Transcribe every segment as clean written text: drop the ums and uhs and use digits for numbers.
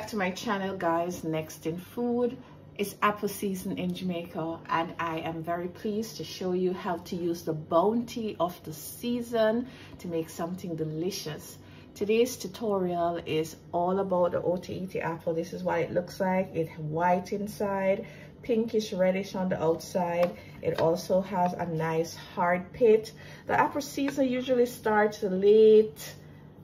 back to my channel, guys. Nextinfood. It's apple season in Jamaica, and I am very pleased to show you how to use the bounty of the season to make something delicious. Today's tutorial is all about the Otaheite apple. This is what it looks like. It's white inside, pinkish reddish on the outside. It also has a nice hard pit. The apple season usually starts late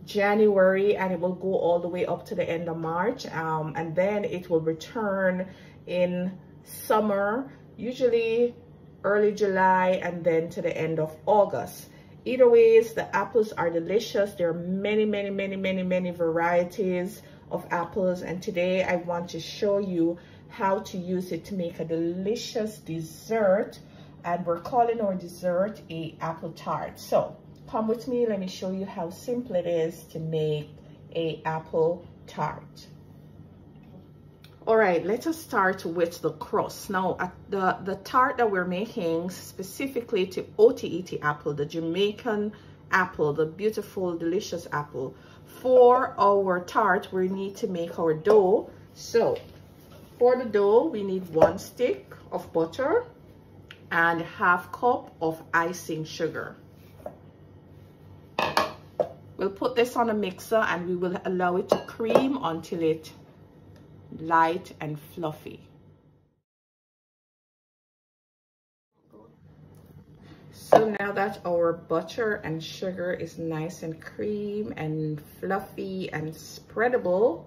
January and it will go all the way up to the end of March, and then it will return in summer, usually early July, and then to the end of August. Either ways, the apples are delicious. There are many varieties of apples, and today I want to show you how to use it to make a delicious dessert, and we're calling our dessert a apple tart. So come with me, let me show you how simple it is to make a apple tart. All right, let us start with the crust. Now, the tart that we're making specifically to Otaheite apple, the Jamaican apple, the beautiful, delicious apple. For our tart, we need to make our dough. So, for the dough, we need 1 stick of butter and ½ cup of icing sugar. We'll put this on a mixer and we will allow it to cream until it's light and fluffy. So now that our butter and sugar is nice and cream and fluffy and spreadable,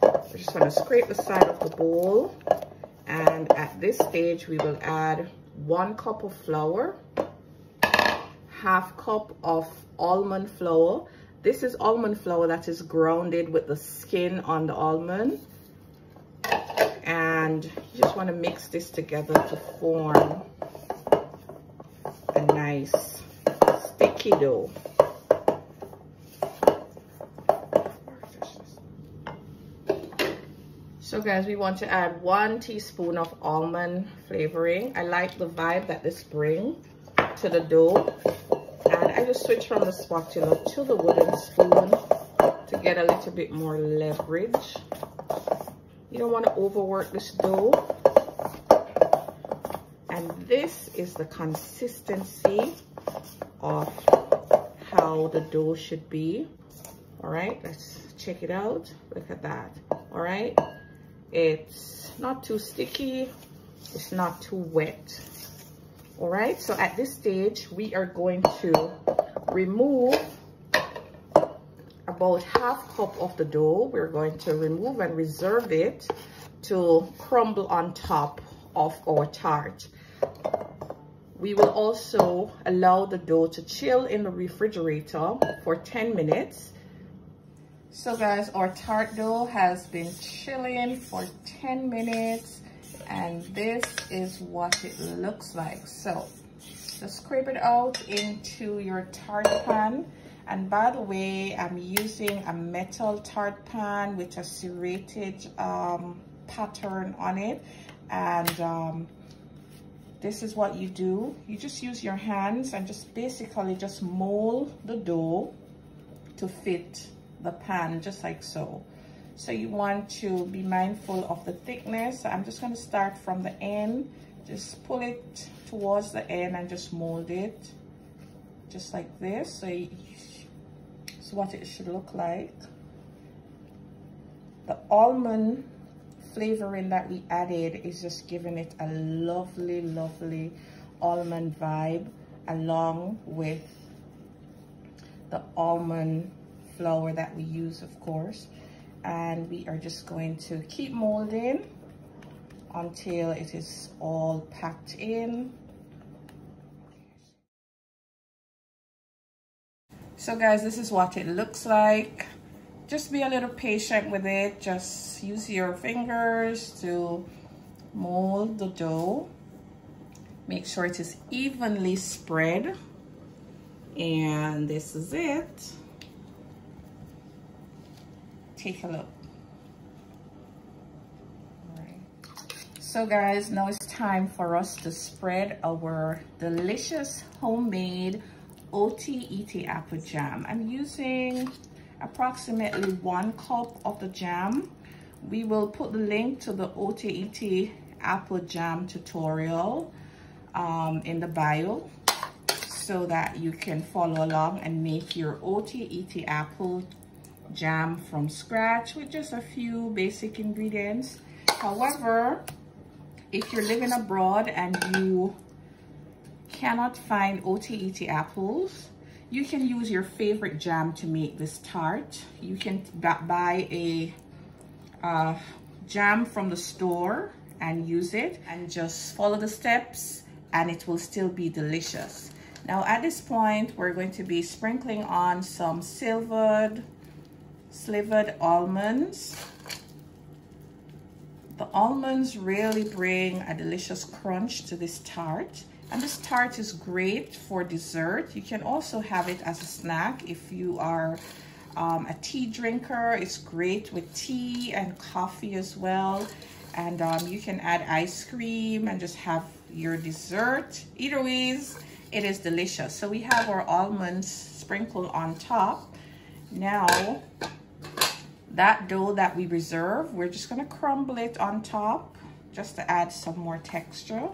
we're just going to scrape the side of the bowl, and at this stage we will add 1 cup of flour, ½ cup of almond flour. This is almond flour that is grounded with the skin on the almond, and you just want to mix this together to form a nice sticky dough. So guys, we want to add 1 teaspoon of almond flavoring. I like the vibe that this brings to the dough, and I just switch from the spatula to the wooden spoon to get a little bit more leverage. You don't want to overwork this dough, and this is the consistency of how the dough should be. All right, let's check it out. Look at that. All right, it's not too sticky, it's not too wet. All right, so at this stage we are going to remove about ½ cup of the dough. We're going to remove and reserve it to crumble on top of our tart. We will also allow the dough to chill in the refrigerator for 10 minutes. So guys, our tart dough has been chilling for 10 minutes, and this is what it looks like. So just scrape it out into your tart pan. And by the way, I'm using a metal tart pan with a serrated pattern on it, and this is what you do. You just use your hands and just basically just mold the dough to fit the pan, just like so. So you want to be mindful of the thickness. I'm just going to start from the end, just pull it towards the end and just mold it just like this. So it's what it should look like. The almond flavoring that we added is just giving it a lovely almond vibe, along with the almond flour that we use, of course. And we are just going to keep molding until it is all packed in. So guys, this is what it looks like. Just be a little patient with it. Just use your fingers to mold the dough. Make sure it is evenly spread. And this is it. Take a look. All right. So guys, now it's time for us to spread our delicious homemade Otaheite apple jam. I'm using approximately 1 cup of the jam. We will put the link to the Otaheite apple jam tutorial in the bio, so that you can follow along and make your Otaheite apple jam from scratch with just a few basic ingredients. However, if you're living abroad and you cannot find Otaheite apples, you can use your favorite jam to make this tart. You can buy a jam from the store and use it and just follow the steps, and it will still be delicious. Now at this point, we're going to be sprinkling on some slivered almonds. The almonds really bring a delicious crunch to this tart, and this tart is great for dessert. You can also have it as a snack if you are a tea drinker. It's great with tea and coffee as well, and you can add ice cream and just have your dessert. Either ways, it is delicious. So we have our almonds sprinkled on top. Now that dough that we reserve, we're just gonna crumble it on top just to add some more texture.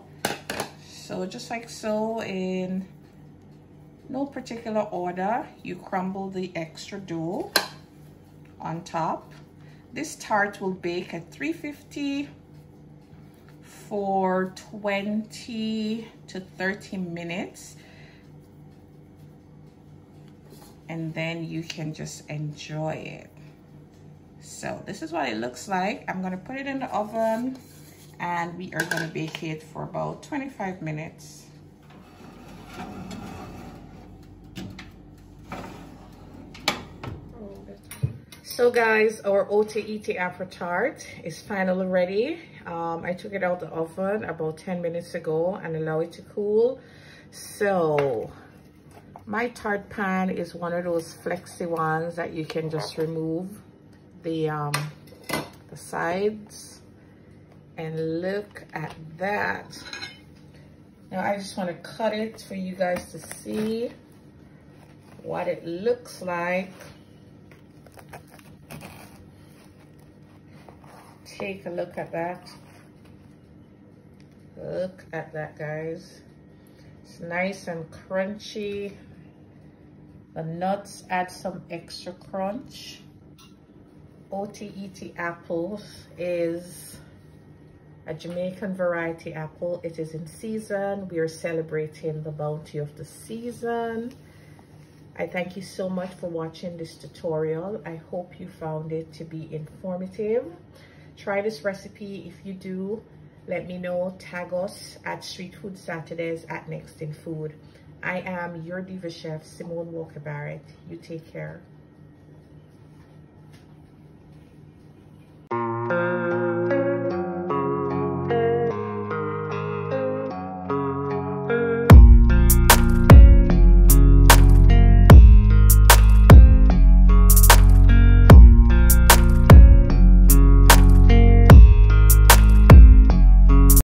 So just like so, in no particular order, you crumble the extra dough on top. This tart will bake at 350 for 20 to 30 minutes. And then you can just enjoy it. So this is what it looks like. I'm gonna put it in the oven and we are gonna bake it for about 25 minutes. So guys, our Otaheite apple tart is finally ready. I took it out the oven about 10 minutes ago and allow it to cool. So my tart pan is one of those flexi ones that you can just remove the sides, and look at that. Now I just want to cut it for you guys to see what it looks like. Take a look at that. Look at that, guys. It's nice and crunchy. The nuts add some extra crunch. Otaheite apples is a Jamaican variety apple. It is in season. We are celebrating the bounty of the season. I thank you so much for watching this tutorial. I hope you found it to be informative. Try this recipe. If you do, let me know. Tag us at Streetfoodsaturdays at Nextinfood. I am your diva chef, Simone Walker Barrett. You take care.